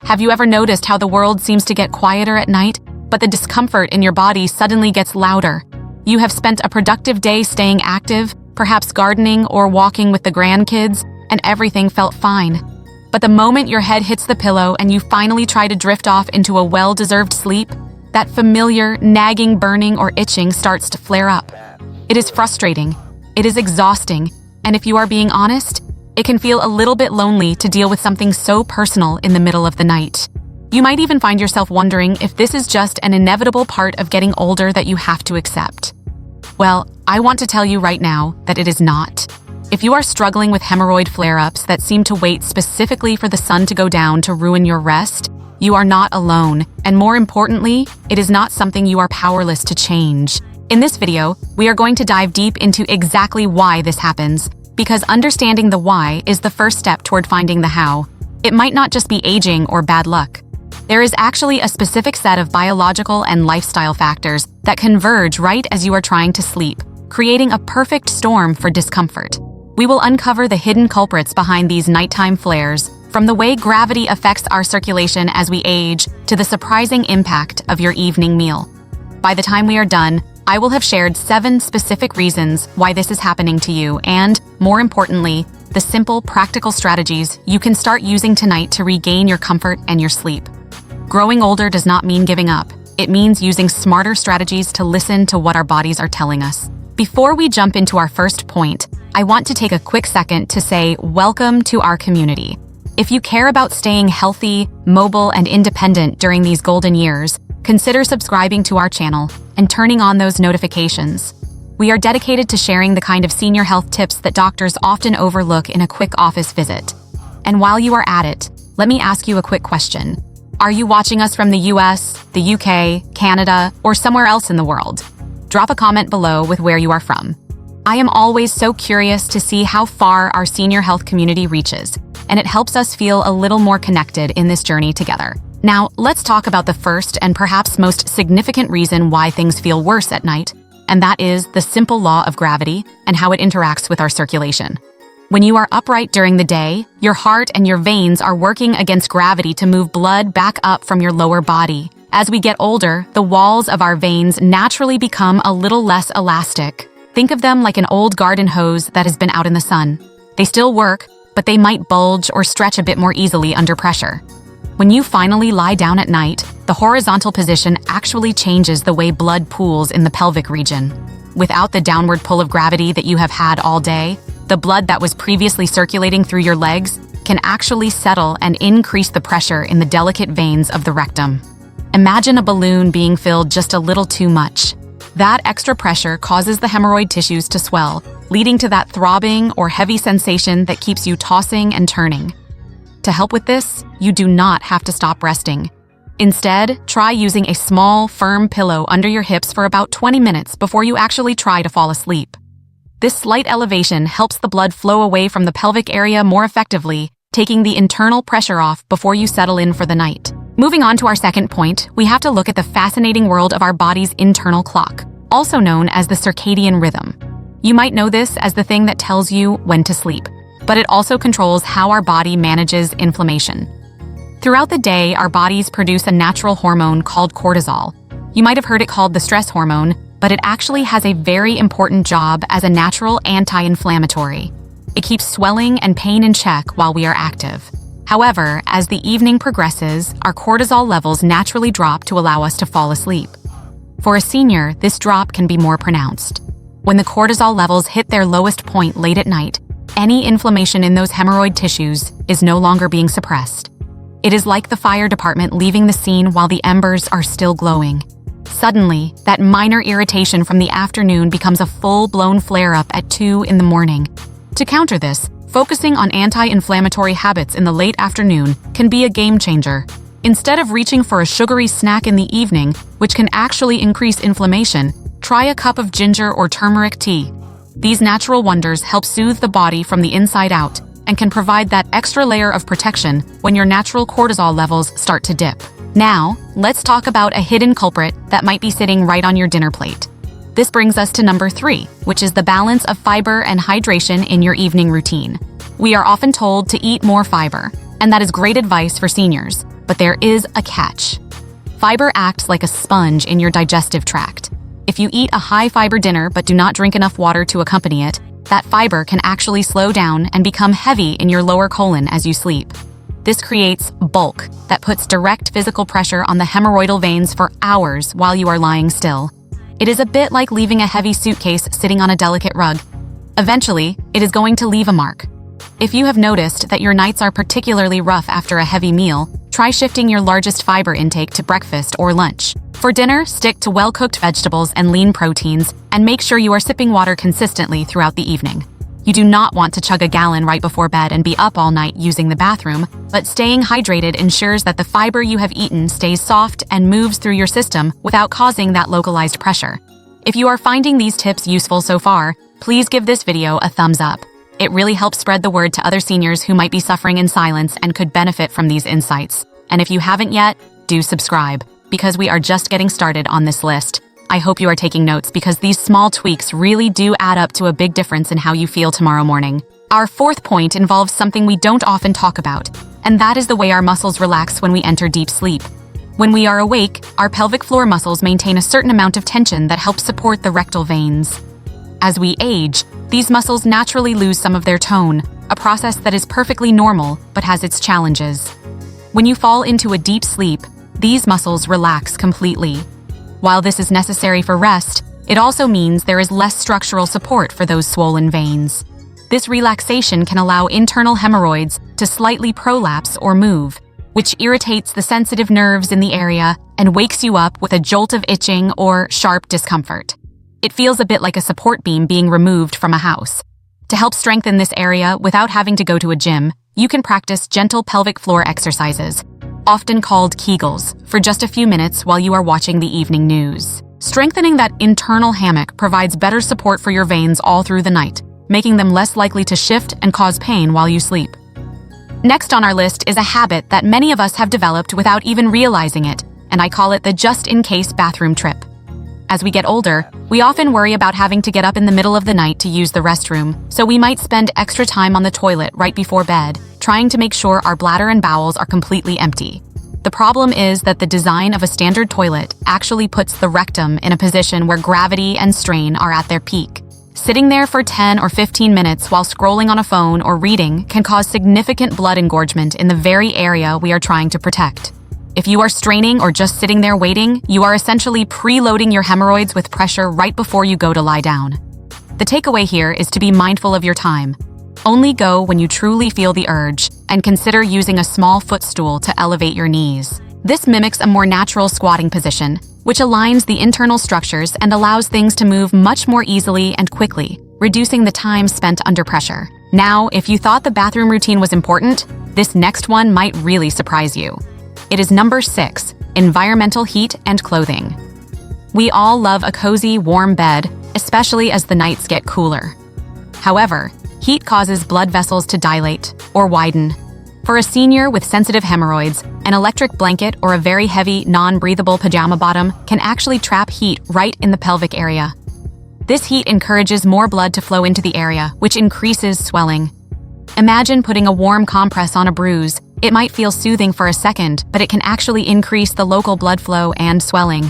Have you ever noticed how the world seems to get quieter at night, but the discomfort in your body suddenly gets louder? You have spent a productive day staying active, perhaps gardening or walking with the grandkids, and everything felt fine. But the moment your head hits the pillow and you finally try to drift off into a well-deserved sleep, that familiar, nagging burning or itching starts to flare up. It is frustrating, it is exhausting, and if you are being honest, it can feel a little bit lonely to deal with something so personal in the middle of the night. You might even find yourself wondering if this is just an inevitable part of getting older that you have to accept. Well, I want to tell you right now that it is not. If you are struggling with hemorrhoid flare-ups that seem to wait specifically for the sun to go down to ruin your rest, you are not alone, and more importantly, it is not something you are powerless to change. In this video, we are going to dive deep into exactly why this happens, because understanding the why is the first step toward finding the how. It might not just be aging or bad luck. There is actually a specific set of biological and lifestyle factors that converge right as you are trying to sleep, creating a perfect storm for discomfort. We will uncover the hidden culprits behind these nighttime flares, from the way gravity affects our circulation as we age to the surprising impact of your evening meal. By the time we are done, I will have shared 7 specific reasons why this is happening to you and, more importantly, the simple, practical strategies you can start using tonight to regain your comfort and your sleep. Growing older does not mean giving up. It means using smarter strategies to listen to what our bodies are telling us. Before we jump into our first point, I want to take a quick second to say welcome to our community. If you care about staying healthy, mobile, and independent during these golden years, consider subscribing to our channel and turning on those notifications. We are dedicated to sharing the kind of senior health tips that doctors often overlook in a quick office visit. And while you are at it, let me ask you a quick question. Are you watching us from the US, the UK, Canada, or somewhere else in the world? Drop a comment below with where you are from. I am always so curious to see how far our senior health community reaches, and it helps us feel a little more connected in this journey together. Now, let's talk about the first and perhaps most significant reason why things feel worse at night, and that is the simple law of gravity and how it interacts with our circulation. When you are upright during the day, your heart and your veins are working against gravity to move blood back up from your lower body. As we get older, the walls of our veins naturally become a little less elastic. Think of them like an old garden hose that has been out in the sun. They still work, but they might bulge or stretch a bit more easily under pressure. When you finally lie down at night, the horizontal position actually changes the way blood pools in the pelvic region. Without the downward pull of gravity that you have had all day, the blood that was previously circulating through your legs can actually settle and increase the pressure in the delicate veins of the rectum. Imagine a balloon being filled just a little too much. That extra pressure causes the hemorrhoid tissues to swell, leading to that throbbing or heavy sensation that keeps you tossing and turning. To help with this, you do not have to stop resting. Instead, try using a small, firm pillow under your hips for about 20 minutes before you actually try to fall asleep. This slight elevation helps the blood flow away from the pelvic area more effectively, taking the internal pressure off before you settle in for the night. Moving on to our second point, we have to look at the fascinating world of our body's internal clock, also known as the circadian rhythm. You might know this as the thing that tells you when to sleep, but it also controls how our body manages inflammation. Throughout the day, our bodies produce a natural hormone called cortisol. You might have heard it called the stress hormone, but it actually has a very important job as a natural anti-inflammatory. It keeps swelling and pain in check while we are active. However, as the evening progresses, our cortisol levels naturally drop to allow us to fall asleep. For a senior, this drop can be more pronounced. When the cortisol levels hit their lowest point late at night, any inflammation in those hemorrhoid tissues is no longer being suppressed. It is like the fire department leaving the scene while the embers are still glowing. Suddenly, that minor irritation from the afternoon becomes a full-blown flare-up at 2 in the morning. To counter this, focusing on anti-inflammatory habits in the late afternoon can be a game changer. Instead of reaching for a sugary snack in the evening, which can actually increase inflammation, try a cup of ginger or turmeric tea. These natural wonders help soothe the body from the inside out and can provide that extra layer of protection when your natural cortisol levels start to dip. Now, let's talk about a hidden culprit that might be sitting right on your dinner plate. This brings us to number 3, which is the balance of fiber and hydration in your evening routine. We are often told to eat more fiber, and that is great advice for seniors. But there is a catch. Fiber acts like a sponge in your digestive tract. If you eat a high-fiber dinner but do not drink enough water to accompany it, that fiber can actually slow down and become heavy in your lower colon as you sleep. This creates bulk that puts direct physical pressure on the hemorrhoidal veins for hours while you are lying still. It is a bit like leaving a heavy suitcase sitting on a delicate rug. Eventually, it is going to leave a mark. If you have noticed that your nights are particularly rough after a heavy meal, try shifting your largest fiber intake to breakfast or lunch. For dinner, stick to well-cooked vegetables and lean proteins, and make sure you are sipping water consistently throughout the evening. You do not want to chug a gallon right before bed and be up all night using the bathroom, but staying hydrated ensures that the fiber you have eaten stays soft and moves through your system without causing that localized pressure. If you are finding these tips useful so far, please give this video a thumbs up. It really helps spread the word to other seniors who might be suffering in silence and could benefit from these insights. And if you haven't yet, do subscribe, because we are just getting started on this list. I hope you are taking notes because these small tweaks really do add up to a big difference in how you feel tomorrow morning. Our fourth point involves something we don't often talk about, and that is the way our muscles relax when we enter deep sleep. When we are awake, our pelvic floor muscles maintain a certain amount of tension that helps support the rectal veins. As we age, these muscles naturally lose some of their tone, a process that is perfectly normal but has its challenges. When you fall into a deep sleep, these muscles relax completely. While this is necessary for rest, it also means there is less structural support for those swollen veins. This relaxation can allow internal hemorrhoids to slightly prolapse or move, which irritates the sensitive nerves in the area and wakes you up with a jolt of itching or sharp discomfort. It feels a bit like a support beam being removed from a house. To help strengthen this area without having to go to a gym, you can practice gentle pelvic floor exercises, often called Kegels, for just a few minutes while you are watching the evening news. Strengthening that internal hammock provides better support for your veins all through the night, making them less likely to shift and cause pain while you sleep. Next on our list is a habit that many of us have developed without even realizing it, and I call it the just-in-case bathroom trip. As we get older, we often worry about having to get up in the middle of the night to use the restroom, so we might spend extra time on the toilet right before bed, trying to make sure our bladder and bowels are completely empty. The problem is that the design of a standard toilet actually puts the rectum in a position where gravity and strain are at their peak. Sitting there for 10 or 15 minutes while scrolling on a phone or reading can cause significant blood engorgement in the very area we are trying to protect. If you are straining or just sitting there waiting, you are essentially preloading your hemorrhoids with pressure right before you go to lie down. The takeaway here is to be mindful of your time. Only go when you truly feel the urge, and consider using a small footstool to elevate your knees. This mimics a more natural squatting position, which aligns the internal structures and allows things to move much more easily and quickly, reducing the time spent under pressure. Now, if you thought the bathroom routine was important, this next one might really surprise you. It is number 6, environmental heat and clothing. We all love a cozy, warm bed, especially as the nights get cooler. However, heat causes blood vessels to dilate or widen. For a senior with sensitive hemorrhoids, an electric blanket or a very heavy, non-breathable pajama bottom can actually trap heat right in the pelvic area. This heat encourages more blood to flow into the area, which increases swelling. Imagine putting a warm compress on a bruise. It might feel soothing for a second, but it can actually increase the local blood flow and swelling.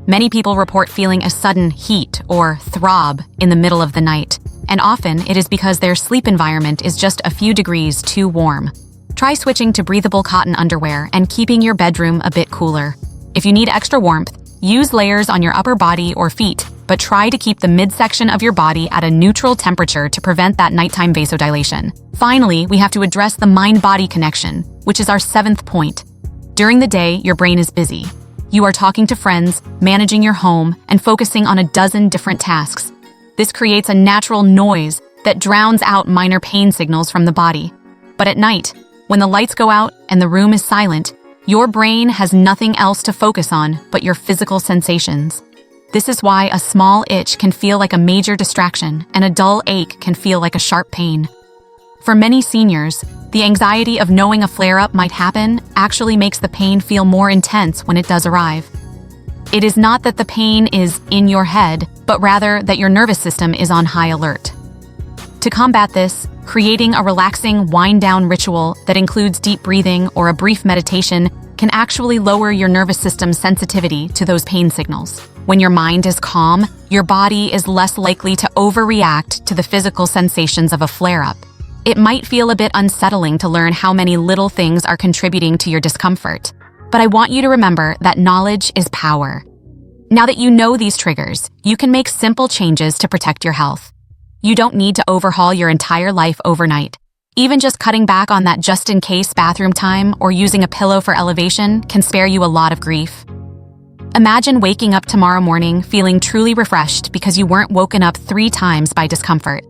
Many people report feeling a sudden heat or throb in the middle of the night, and often it is because their sleep environment is just a few degrees too warm. Try switching to breathable cotton underwear and keeping your bedroom a bit cooler. If you need extra warmth, use layers on your upper body or feet, but try to keep the midsection of your body at a neutral temperature to prevent that nighttime vasodilation. Finally, we have to address the mind-body connection, which is our 7th point. During the day, your brain is busy. You are talking to friends, managing your home, and focusing on a dozen different tasks. This creates a natural noise that drowns out minor pain signals from the body. But at night, when the lights go out and the room is silent, your brain has nothing else to focus on but your physical sensations. This is why a small itch can feel like a major distraction and a dull ache can feel like a sharp pain. For many seniors, the anxiety of knowing a flare-up might happen actually makes the pain feel more intense when it does arrive. It is not that the pain is in your head, but rather that your nervous system is on high alert. To combat this, creating a relaxing wind-down ritual that includes deep breathing or a brief meditation can actually lower your nervous system's sensitivity to those pain signals. When your mind is calm, your body is less likely to overreact to the physical sensations of a flare-up. It might feel a bit unsettling to learn how many little things are contributing to your discomfort, but I want you to remember that knowledge is power. Now that you know these triggers, you can make simple changes to protect your health. You don't need to overhaul your entire life overnight. Even just cutting back on that just-in-case bathroom time or using a pillow for elevation can spare you a lot of grief. Imagine waking up tomorrow morning feeling truly refreshed because you weren't woken up 3 times by discomfort.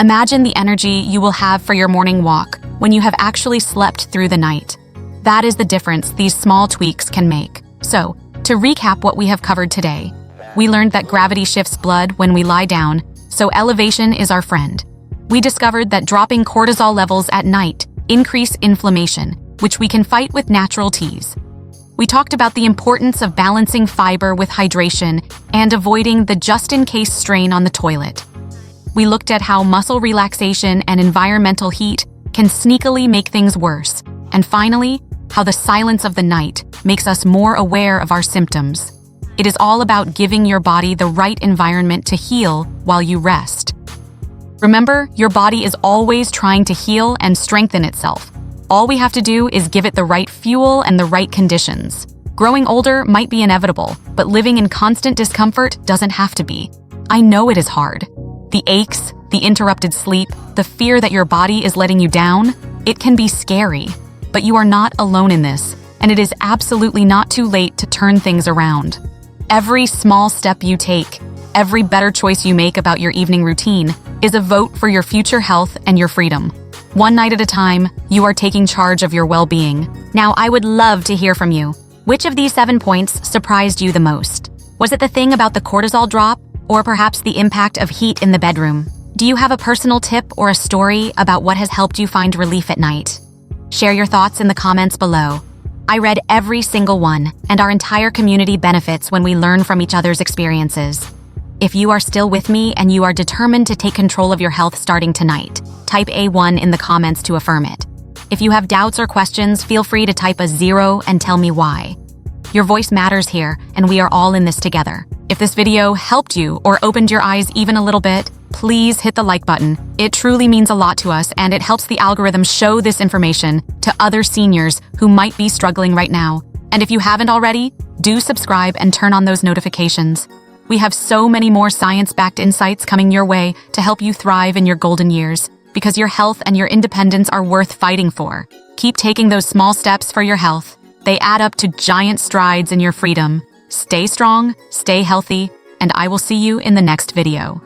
Imagine the energy you will have for your morning walk when you have actually slept through the night. That is the difference these small tweaks can make. So, to recap what we have covered today, we learned that gravity shifts blood when we lie down, so elevation is our friend. We discovered that dropping cortisol levels at night increase inflammation, which we can fight with natural teas. We talked about the importance of balancing fiber with hydration and avoiding the just-in-case strain on the toilet. We looked at how muscle relaxation and environmental heat can sneakily make things worse. And finally, how the silence of the night makes us more aware of our symptoms. It is all about giving your body the right environment to heal while you rest. Remember, your body is always trying to heal and strengthen itself. All we have to do is give it the right fuel and the right conditions. Growing older might be inevitable, but living in constant discomfort doesn't have to be. I know it is hard. The aches, the interrupted sleep, the fear that your body is letting you down, it can be scary. But you are not alone in this, and it is absolutely not too late to turn things around. Every small step you take, every better choice you make about your evening routine is a vote for your future health and your freedom. One night at a time, you are taking charge of your well-being. Now, I would love to hear from you. Which of these 7 points surprised you the most? Was it the thing about the cortisol drop, or perhaps the impact of heat in the bedroom? Do you have a personal tip or a story about what has helped you find relief at night? Share your thoughts in the comments below. I read every single one, and our entire community benefits when we learn from each other's experiences. If you are still with me and you are determined to take control of your health starting tonight, type A1 in the comments to affirm it. If you have doubts or questions, feel free to type a 0 and tell me why. Your voice matters here, and we are all in this together. If this video helped you or opened your eyes even a little bit, please hit the like button. It truly means a lot to us, and it helps the algorithm show this information to other seniors who might be struggling right now. And if you haven't already, do subscribe and turn on those notifications. We have so many more science-backed insights coming your way to help you thrive in your golden years, because your health and your independence are worth fighting for. Keep taking those small steps for your health. They add up to giant strides in your freedom. Stay strong, stay healthy, and I will see you in the next video.